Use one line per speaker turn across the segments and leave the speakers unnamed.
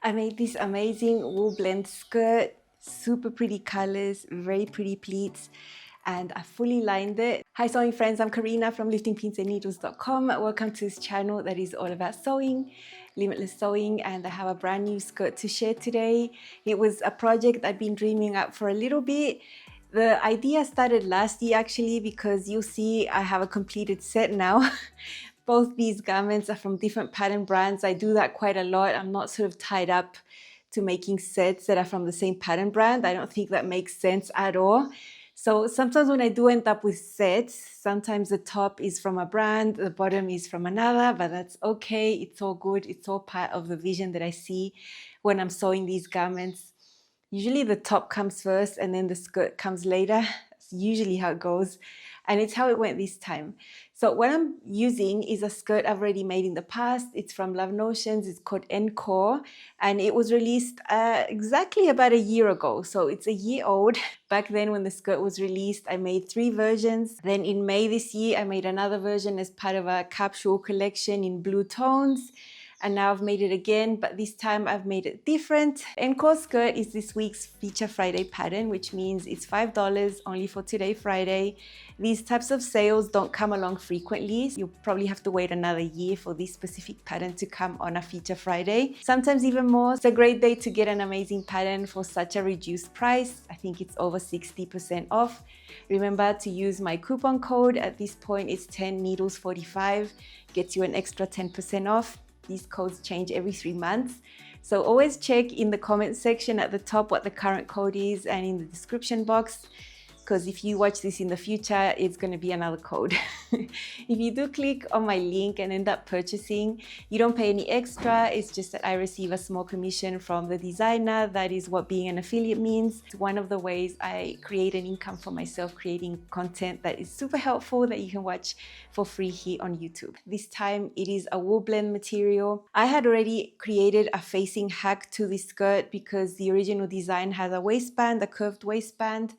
I made this amazing wool blend skirt, super pretty colors, very pretty pleats, and I fully lined it. Hi sewing friends, I'm Karina from liftingpinsandneedles.com. Welcome to this channel that is all about sewing, limitless sewing, and I have a brand new skirt to share today. It was a project I'd been dreaming up for a little bit. The idea started last year actually, because you'll see I have a completed set now. Both these garments are from different pattern brands. I do that quite a lot. I'm not sort of tied up to making sets that are from the same pattern brand. I don't think that makes sense at all. So sometimes when I do end up with sets, sometimes the top is from a brand, the bottom is from another, but that's okay. It's all good. It's all part of the vision that I see when I'm sewing these garments. Usually the top comes first and then the skirt comes later. That's usually how it goes. And it's how it went this time. So what I'm using is a skirt I've already made in the past. It's from Love Notions. It's called Encore. And it was released exactly about a year ago. So it's a year old. Back then when the skirt was released, I made 3 versions. Then in May this year, I made another version as part of a capsule collection in blue tones. And now I've made it again, but this time I've made it different. Encore skirt is this week's Feature Friday pattern, which means it's $5 only for today, Friday. These types of sales don't come along frequently. You'll probably have to wait another year for this specific pattern to come on a Feature Friday. Sometimes even more. It's a great day to get an amazing pattern for such a reduced price. I think it's over 60% off. Remember to use my coupon code. At this point, it's 10needles45. Gets you an extra 10% off. These codes change every 3 months. So always check in the comment section at the top what the current code is and in the description box, because if you watch this in the future, it's going to be another code. If you do click on my link and end up purchasing, you don't pay any extra. It's just that I receive a small commission from the designer. That is what being an affiliate means. It's one of the ways I create an income for myself, creating content that is super helpful that you can watch for free here on YouTube. This time it is a wool blend material. I had already created a facing hack to this skirt because the original design has a waistband, a curved waistband.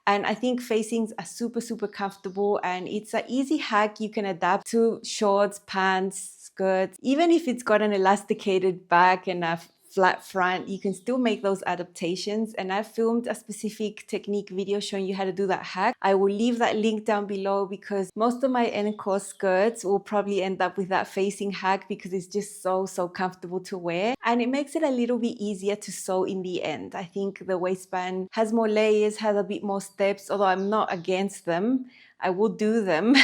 And I think facings are super, super comfortable, and it's an easy hack you can adapt to shorts, pants, skirts. Even if it's got an elasticated back and a flat front, you can still make those adaptations. And I filmed a specific technique video showing you how to do that hack. I will leave that link down below because most of my Encore skirts will probably end up with that facing hack because it's just so comfortable to wear. And it makes it a little bit easier to sew in the end. I think the waistband has more layers, has a bit more steps, although I'm not against them. I will do them.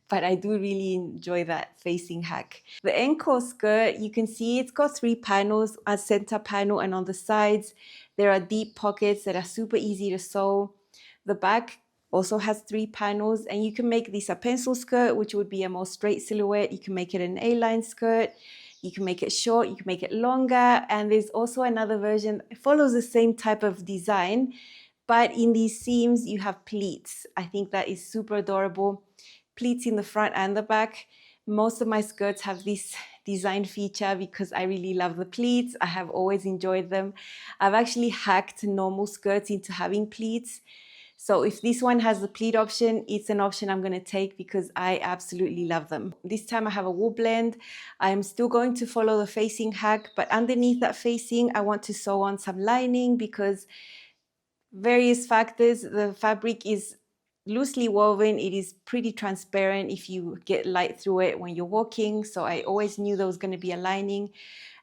But I do really enjoy that facing hack. The Encore skirt, you can see it's got 3 panels, a center panel, and on the sides there are deep pockets that are super easy to sew. The back also has 3 panels, and you can make this a pencil skirt, which would be a more straight silhouette. You can make it an A-line skirt. You can make it short, you can make it longer, and there's also another version that follows the same type of design, but in these seams you have pleats. I think that is super adorable. Pleats in the front and the back. Most of my skirts have this design feature because I really love the pleats. I have always enjoyed them. I've actually hacked normal skirts into having pleats. So if this one has the pleat option, it's an option I'm going to take because I absolutely love them. This time I have a wool blend. I'm still going to follow the facing hack, but underneath that facing, I want to sew on some lining because various factors. The fabric is loosely woven. It is pretty transparent if you get light through it when you're walking. So I always knew there was going to be a lining.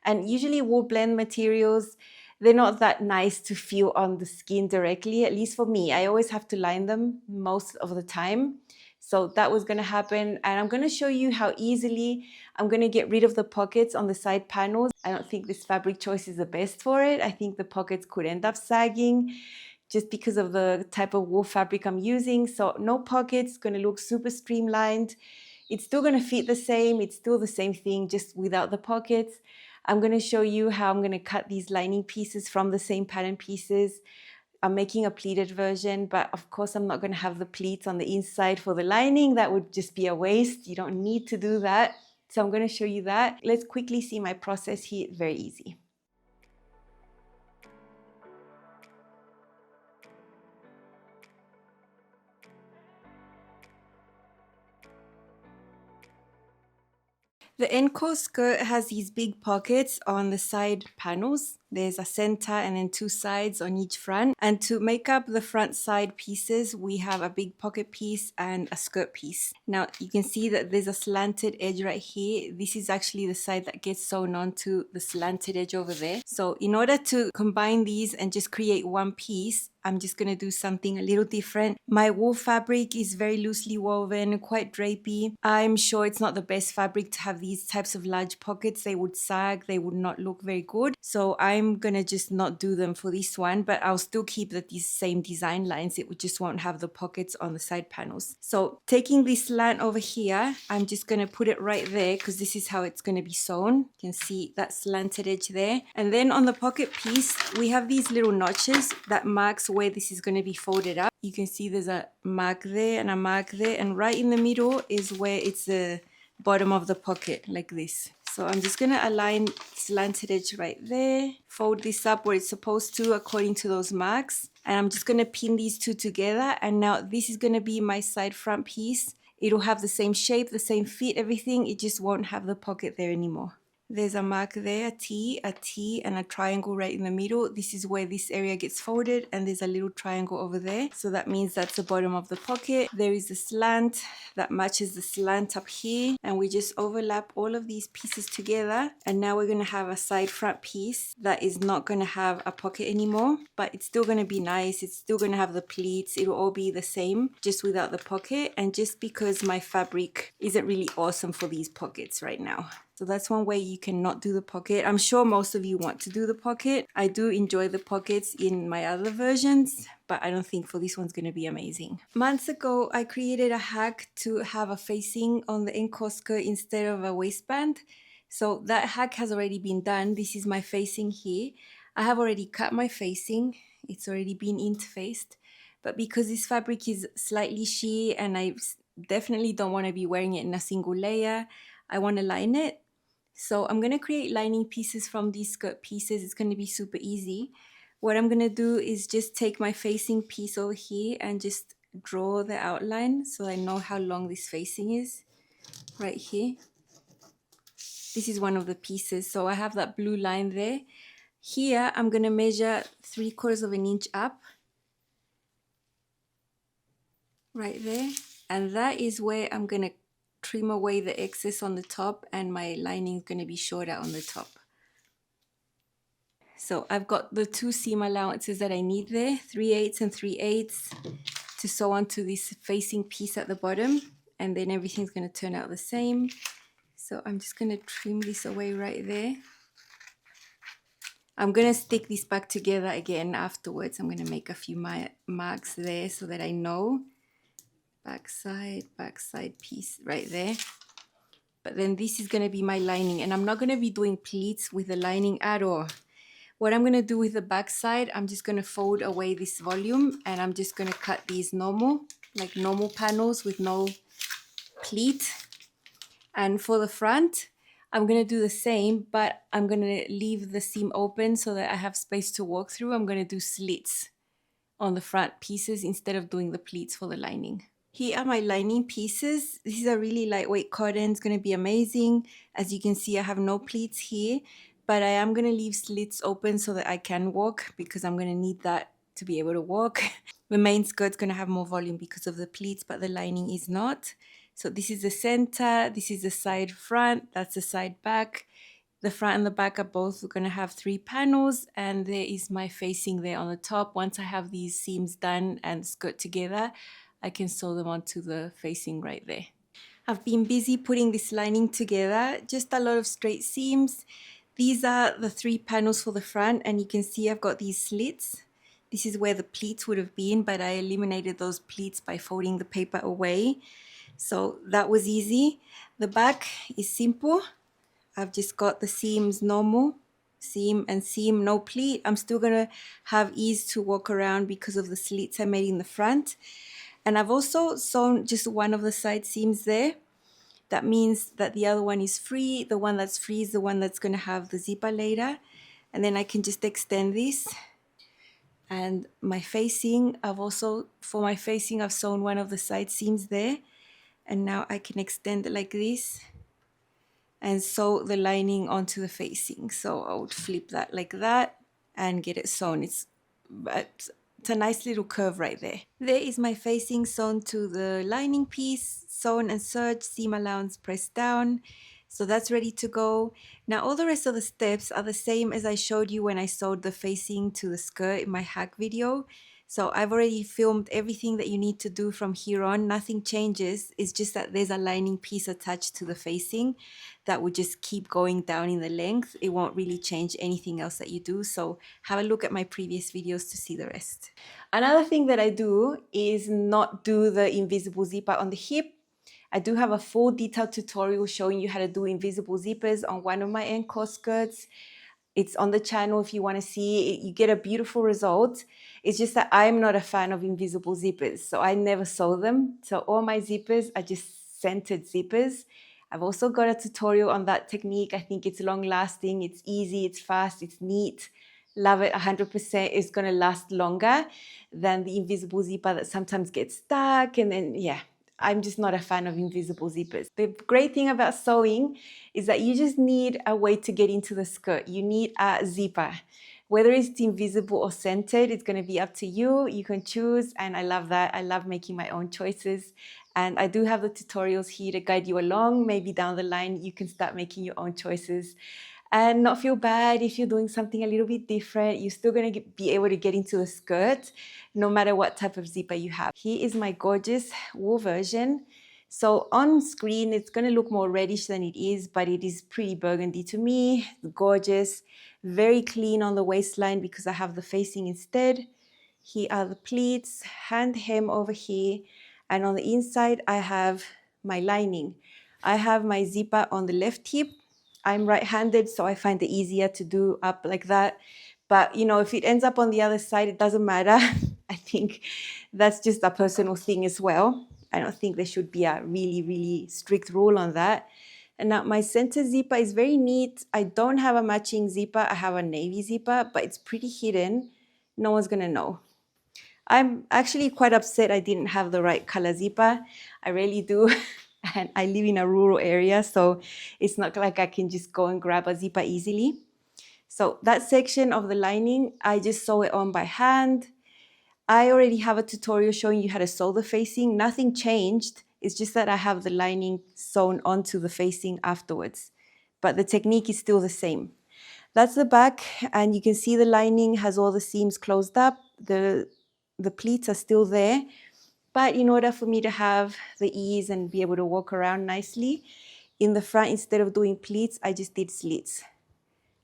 And usually wool blend materials, they're not that nice to feel on the skin directly, at least for me. I always have to line them most of the time. So that was going to happen. And I'm going to show you how easily I'm going to get rid of the pockets on the side panels. I don't think this fabric choice is the best for it. I think the pockets could end up sagging just because of the type of wool fabric I'm using. So no pockets, going to look super streamlined. It's still going to fit the same. It's still the same thing, just without the pockets. I'm going to show you how I'm going to cut these lining pieces from the same pattern pieces. I'm making a pleated version, but of course I'm not going to have the pleats on the inside for the lining. That would just be a waste. You don't need to do that. So I'm going to show you that. Let's quickly see my process here. Very easy. The Encore skirt has these big pockets on the side panels. There's a center and then two sides on each front. And to make up the front side pieces, we have a big pocket piece and a skirt piece. Now you can see that there's a slanted edge right here. This is actually the side that gets sewn onto the slanted edge over there. So in order to combine these and just create one piece, I'm just going to do something a little different. My wool fabric is very loosely woven, quite drapey. I'm sure it's not the best fabric to have these types of large pockets. They would sag, they would not look very good. So I'm going to just not do them for this one, but I'll still keep these same design lines. It just won't have the pockets on the side panels. So taking this slant over here, I'm just going to put it right there because this is how it's going to be sewn. You can see that slanted edge there. And then on the pocket piece, we have these little notches that marks where this is going to be folded up. You can see there's a mark there and a mark there, and right in the middle is where it's the bottom of the pocket, like this. So I'm just going to align slanted edge right there, fold this up where it's supposed to according to those marks, and I'm just going to pin these two together. And now this is going to be my side front piece. It'll have the same shape, the same fit, everything. It just won't have the pocket there anymore. There's a mark there, a T, and a triangle right in the middle. This is where this area gets folded, and there's a little triangle over there. So that means that's the bottom of the pocket. There is a slant that matches the slant up here, and we just overlap all of these pieces together. And now we're gonna have a side front piece that is not gonna have a pocket anymore, but it's still gonna be nice. It's still gonna have the pleats. It'll all be the same, just without the pocket. And just because my fabric isn't really awesome for these pockets right now. So that's one way you cannot do the pocket. I'm sure most of you want to do the pocket. I do enjoy the pockets in my other versions, but I don't think for this one's going to be amazing. Months ago, I created a hack to have a facing on the Encore skirt instead of a waistband. So that hack has already been done. This is my facing here. I have already cut my facing. It's already been interfaced. But because this fabric is slightly sheer and I definitely don't want to be wearing it in a single layer, I want to line it. So I'm going to create lining pieces from these skirt pieces. It's going to be super easy. What I'm going to do is just take my facing piece over here and just draw the outline so I know how long this facing is right here. This is one of the pieces. So I have that blue line there. Here I'm going to measure 3/4 of an inch up right there. And that is where I'm going to trim away the excess on the top, and my lining is going to be shorter on the top. So I've got the two seam allowances that I need there, 3/8 and 3/8, to sew onto this facing piece at the bottom, and then everything's going to turn out the same. So I'm just going to trim this away right there. I'm going to stick this back together again afterwards. I'm going to make a few marks there so that I know. Backside piece right there. But then this is going to be my lining, and I'm not going to be doing pleats with the lining at all. What I'm going to do with the backside, I'm just going to fold away this volume, and I'm just going to cut these normal panels with no pleat. And for the front, I'm going to do the same, but I'm going to leave the seam open so that I have space to walk through. I'm going to do slits on the front pieces instead of doing the pleats for the lining. Here are my lining pieces. This is a really lightweight cotton. It's going to be amazing. As you can see, I have no pleats here, but I am going to leave slits open so that I can walk, because I'm going to need that to be able to walk. The main skirt's going to have more volume because of the pleats, but the lining is not. So this is the center, this is the side front, that's the side back. The front and the back are both going to have 3 panels, and there is my facing there on the top. Once I have these seams done and skirt together, I can sew them onto the facing right there. I've been busy putting this lining together, just a lot of straight seams. These are the 3 panels for the front, and you can see I've got these slits. This is where the pleats would have been, but I eliminated those pleats by folding the paper away. So that was easy. The back is simple. I've just got the seams normal, seam and seam, no pleat. I'm still gonna have ease to walk around because of the slits I made in the front. And I've also sewn just one of the side seams there. That means that the other one is free. The one that's free is the one that's gonna have the zipper later. And then I can just extend this. And my facing, for my facing, I've sewn one of the side seams there. And now I can extend it like this. and sew the lining onto the facing. So I would flip that like that and get it sewn. It's a nice little curve right there. There is my facing sewn to the lining piece, sewn and serged, seam allowance pressed down. So that's ready to go. Now all the rest of the steps are the same as I showed you when I sewed the facing to the skirt in my hack video. So I've already filmed everything that you need to do from here on. Nothing changes. It's just that there's a lining piece attached to the facing that would just keep going down in the length. It won't really change anything else that you do. So have a look at my previous videos to see the rest. Another thing that I do is not do the invisible zipper on the hip. I do have a full detailed tutorial showing you how to do invisible zippers on one of my Encore skirts. It's on the channel if you want to see it. You get a beautiful result. It's just that I'm not a fan of invisible zippers, so I never sew them. So all my zippers are just centered zippers. I've also got a tutorial on that technique. I think it's long lasting, it's easy, it's fast, it's neat. Love it 100%. It's going to last longer than the invisible zipper that sometimes gets stuck, and then yeah. I'm just not a fan of invisible zippers. The great thing about sewing is that you just need a way to get into the skirt. You need a zipper. Whether it's invisible or centered, it's going to be up to you. You can choose, and I love that. I love making my own choices. And I do have the tutorials here to guide you along. Maybe down the line, you can start making your own choices and not feel bad if you're doing something a little bit different. You're still going to be able to get into the skirt no matter what type of zipper you have. Here is my gorgeous wool version. So on screen, it's going to look more reddish than it is, but it is pretty burgundy to me. Gorgeous, very clean on the waistline because I have the facing instead. Here are the pleats, hand hem over here, and on the inside, I have my lining. I have my zipper on the left hip. I'm right-handed, so I find it easier to do up like that. But, you know, if it ends up on the other side, it doesn't matter. I think that's just a personal thing as well. I don't think there should be a really, really strict rule on that. And now my center zipper is very neat. I don't have a matching zipper. I have a navy zipper, but it's pretty hidden. No one's going to know. I'm actually quite upset I didn't have the right color zipper. I really do. And I live in a rural area, so it's not like I can just go and grab a zipper easily. So that section of the lining, I just sew it on by hand. I already have a tutorial showing you how to sew the facing. Nothing changed. It's just that I have the lining sewn onto the facing afterwards. But the technique is still the same. That's the back, and you can see the lining has all the seams closed up. The pleats are still there. But in order for me to have the ease and be able to walk around nicely, in the front, instead of doing pleats, I just did slits.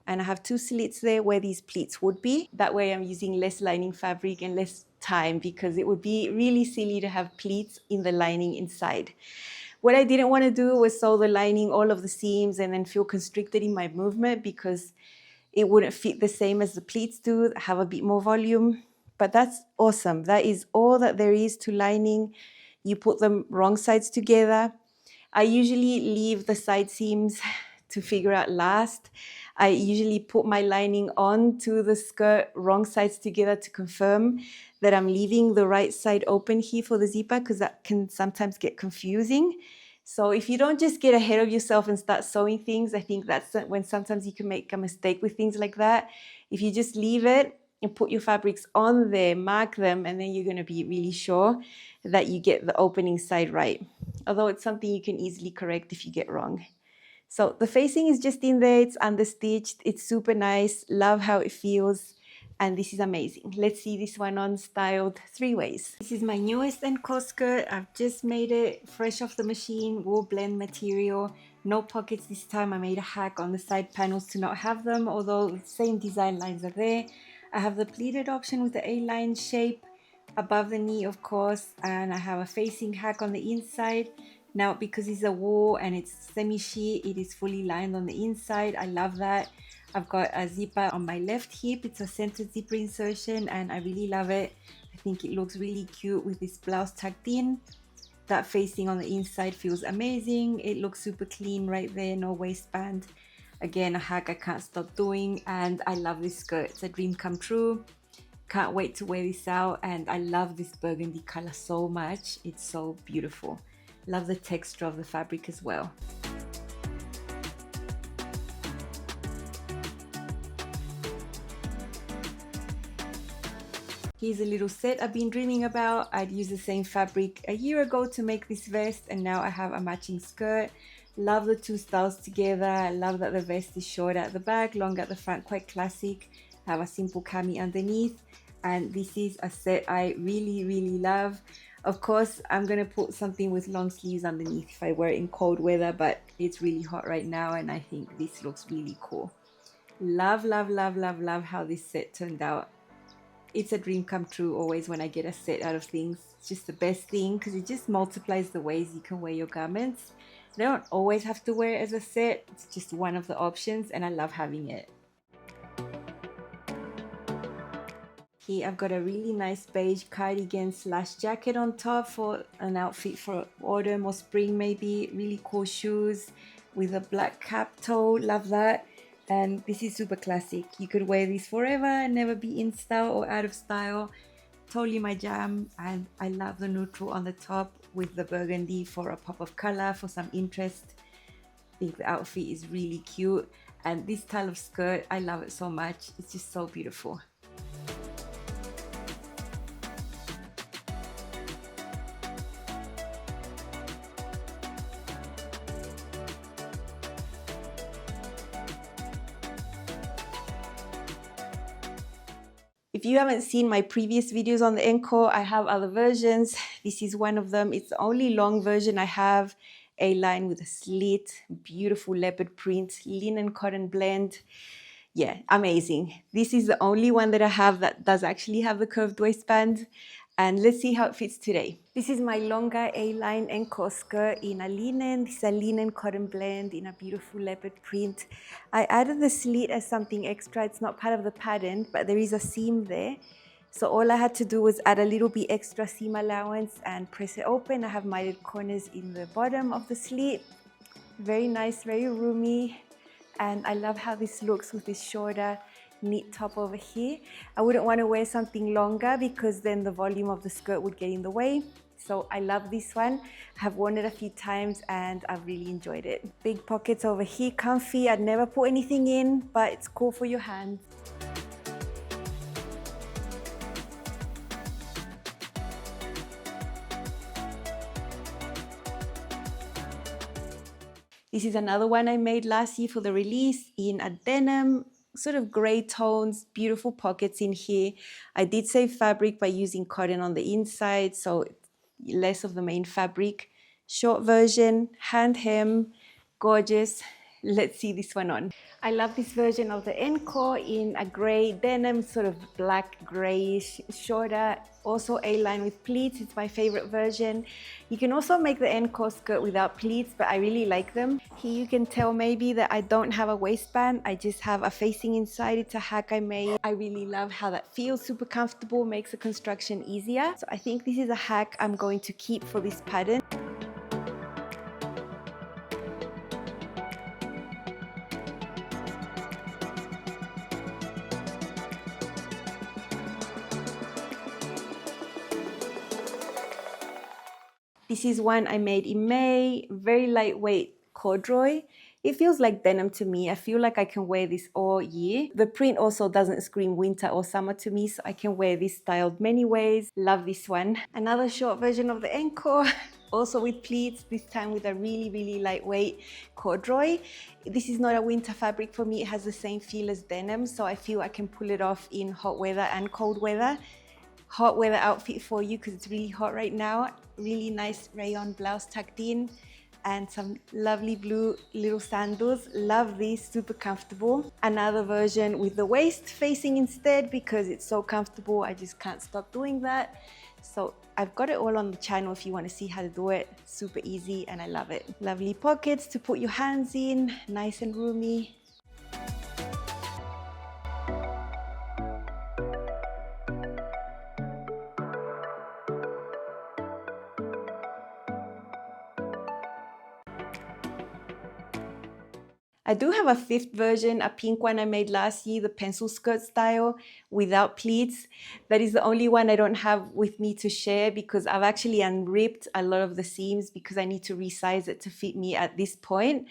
And I have 2 slits there where these pleats would be. That way I'm using less lining fabric and less time, because it would be really silly to have pleats in the lining inside. What I didn't want to do was sew the lining, all of the seams, and then feel constricted in my movement because it wouldn't fit the same as the pleats do, have a bit more volume. But that's awesome. That is all that there is to lining. You put them wrong sides together. I usually leave the side seams to figure out last. I usually put my lining on to the skirt wrong sides together to confirm that I'm leaving the right side open here for the zipper, because that can sometimes get confusing. So if you don't just get ahead of yourself and start sewing things, I think that's when sometimes you can make a mistake with things like that. If you just leave it and put your fabrics on there, mark them, and then you're going to be really sure that you get the opening side right. Although it's something you can easily correct if you get wrong. So the facing is just in there, it's understitched, it's super nice, love how it feels, and this is amazing. Let's see this one on styled 3 ways. This is my newest Encore skirt. I've just made it fresh off the machine, wool blend material, no pockets this time. I made a hack on the side panels to not have them, although the same design lines are there. I have the pleated option with the A-line shape above the knee, of course, and I have a facing hack on the inside. Now, because it's a wool and it's semi-sheet, it is fully lined on the inside. I love that. I've got a zipper on my left hip. It's a centered zipper insertion, and I really love it. I think it looks really cute with this blouse tucked in. That facing on the inside feels amazing. It looks super clean right there, no waistband. Again, a hack I can't stop doing, and I love this skirt. It's a dream come true. Can't wait to wear this out, and I love this burgundy color so much. It's so beautiful. Love the texture of the fabric as well. Here's a little set I've been dreaming about. I'd used the same fabric a year ago to make this vest, and now I have a matching skirt. Love the two styles together. I love that the vest is short at the back, long at the front, quite classic. I have a simple cami underneath, and this is a set I really love. Of course, I'm gonna put something with long sleeves underneath if I wear it in cold weather, but it's really hot right now, and I think this looks really cool. Love how this set turned out. It's a dream come true always when I get a set out of things. It's just the best thing because it just multiplies the ways you can wear your garments. They don't always have to wear it as a set. It's just one of the options, and I love having it. Here I've got a really nice beige cardigan slash jacket on top for an outfit for autumn or spring maybe. Really cool shoes with a black cap toe. Love that. And this is super classic. You could wear this forever and never be in style or out of style. Totally my jam. And I love the neutral on the top with the burgundy for a pop of color, for some interest. I think the outfit is really cute. And this style of skirt, I love it so much. It's just so beautiful. If you haven't seen my previous videos on the Encore, I have other versions. This is one of them. It's the only long version I have. A-line with a slit, beautiful leopard print, linen cotton blend. Yeah, amazing. This is the only one that I have that does actually have the curved waistband. And let's see how it fits today. This is my longer A-line Encore skirt in a linen. This is a linen cotton blend in a beautiful leopard print. I added the slit as something extra. It's not part of the pattern, but there is a seam there. So all I had to do was add a little bit extra seam allowance and press it open. I have mitered corners in the bottom of the slit. Very nice, very roomy. And I love how this looks with this shorter knit top over here. I wouldn't want to wear something longer because then the volume of the skirt would get in the way. So I love this one. I have worn it a few times and I've really enjoyed it. Big pockets over here, comfy. I'd never put anything in, but it's cool for your hands. This is another one I made last year for the release in a denim, sort of gray tones, beautiful pockets in here. I did save fabric by using cotton on the inside, so less of the main fabric. Short version, hand hem, gorgeous. Let's see this one on. I love this version of the Encore in a gray denim, sort of black grayish, shorter, also A-line with pleats. It's my favorite version. You can also make the Encore skirt without pleats, but I really like them. Here you can tell maybe that I don't have a waistband. I just have a facing inside. It's a hack I made. I really love how that feels, super comfortable, makes the construction easier. So I think this is a hack I'm going to keep for this pattern. This is one I made in May, very lightweight corduroy. It feels like denim to me. I feel like I can wear this all year. The print also doesn't scream winter or summer to me, so I can wear this styled many ways. Love this one. Another short version of the Encore, also with pleats, this time with a really lightweight corduroy. This is not a winter fabric for me. It has the same feel as denim, so I feel I can pull it off in hot weather and cold weather. Hot weather outfit for you because it's really hot right now. Really nice rayon blouse tucked in and some lovely blue little sandals. Love these, super comfortable. Another version with the waist facing instead because it's so comfortable. I just can't stop doing that. So I've got it all on the channel if you want to see how to do it. Super easy and I love it. Lovely pockets to put your hands in, nice and roomy. I do have a fifth version, a pink one I made last year, the pencil skirt style without pleats. That is the only one I don't have with me to share because I've actually unripped a lot of the seams because I need to resize it to fit me at this point.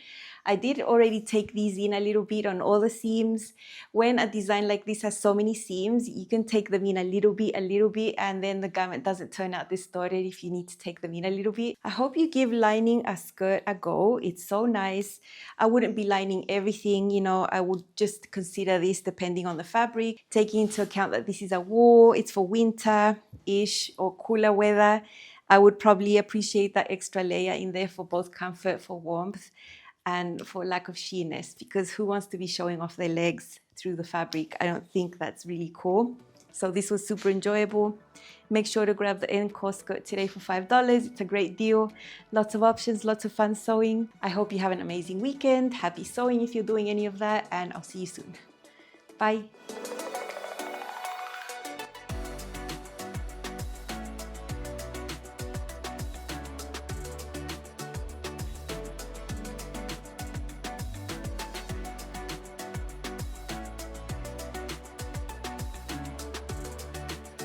I did already take these in a little bit on all the seams. When a design like this has so many seams, you can take them in a little bit, and then the garment doesn't turn out distorted if you need to take them in a little bit. I hope you give lining a skirt a go. It's so nice. I wouldn't be lining everything, you know, I would just consider this depending on the fabric, taking into account that this is a wool, it's for winter-ish or cooler weather. I would probably appreciate that extra layer in there for both comfort, for warmth, and for lack of sheerness, because who wants to be showing off their legs through the fabric? I don't think that's really cool. So this was super enjoyable. Make sure to grab the Encore skirt today for $5. It's a great deal. Lots of options, lots of fun sewing. I hope you have an amazing weekend. Happy sewing if you're doing any of that, and I'll see you soon. Bye.